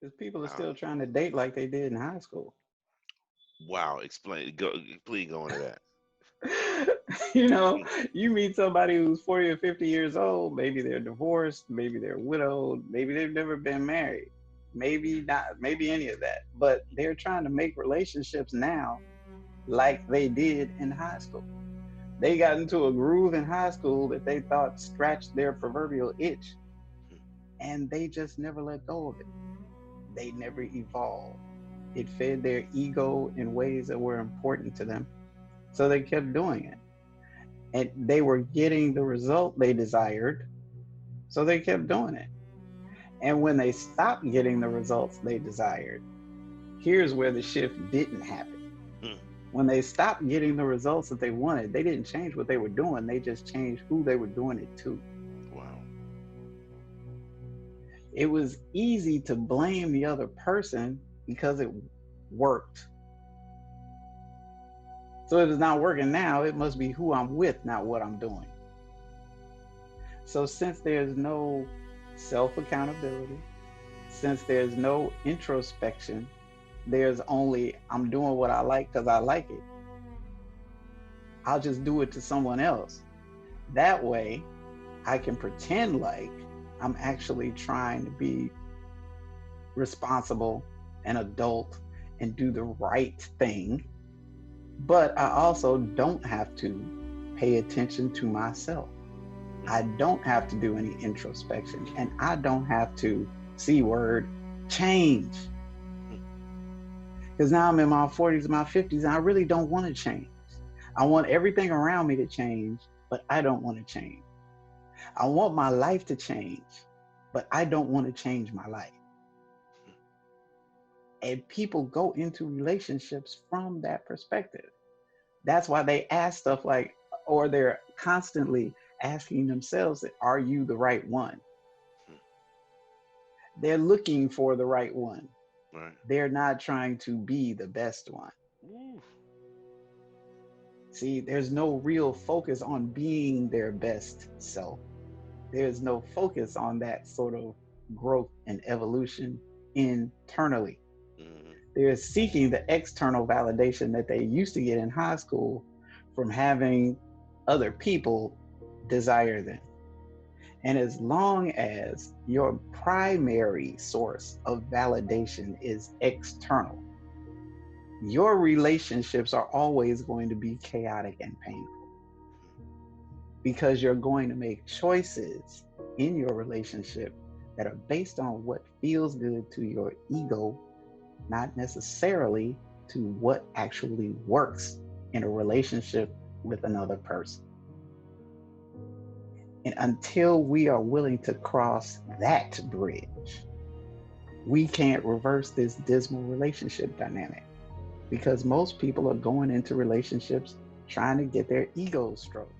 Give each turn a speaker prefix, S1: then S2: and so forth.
S1: Because people are
S2: Wow.
S1: still trying to date like they did in high school.
S2: Wow. Explain. Go. Please go into that.
S1: You know, you meet somebody who's 40 or 50 years old, maybe they're divorced, maybe they're widowed, maybe they've never been married, maybe not, maybe any of that, but they're trying to make relationships now like they did in high school. They got into a groove in high school that they thought scratched their proverbial itch, and they just never let go of it. They never evolved. It fed their ego in ways that were important to them. So they kept doing it. And they were getting the result they desired. So they kept doing it. And when they stopped getting the results they desired, here's where the shift didn't happen.
S2: Hmm.
S1: When they stopped getting the results that they wanted, they didn't change what they were doing. They just changed who they were doing it to.
S2: Wow.
S1: It was easy to blame the other person because it worked. So if it's not working now, it must be who I'm with, not what I'm doing. So since there's no self accountability, since there's no introspection, there's only I'm doing what I like because I like it. I'll just do it to someone else. That way, I can pretend like I'm actually trying to be responsible and adult and do the right thing. But I also don't have to pay attention to myself. I don't have to do any introspection and I don't have to, C word, change. Because now I'm in my 40s and my 50s and I really don't want to change. I want everything around me to change, but I don't want to change. I want my life to change, but I don't want to change my life. And people go into relationships from that perspective. That's why they ask stuff like, or they're constantly asking themselves, are you the right one? They're looking for the right one.
S2: Right.
S1: They're not trying to be the best one.
S2: Ooh.
S1: See, there's no real focus on being their best self. There's no focus on that sort of growth and evolution internally.
S2: Hmm.
S1: They're seeking the external validation that they used to get in high school from having other people desire them. And as long as your primary source of validation is external, your relationships are always going to be chaotic and painful because you're going to make choices in your relationship that are based on what feels good to your ego, not necessarily to what actually works in a relationship with another person. And until we are willing to cross that bridge, we can't reverse this dismal relationship dynamic because most people are going into relationships trying to get their egos stroked.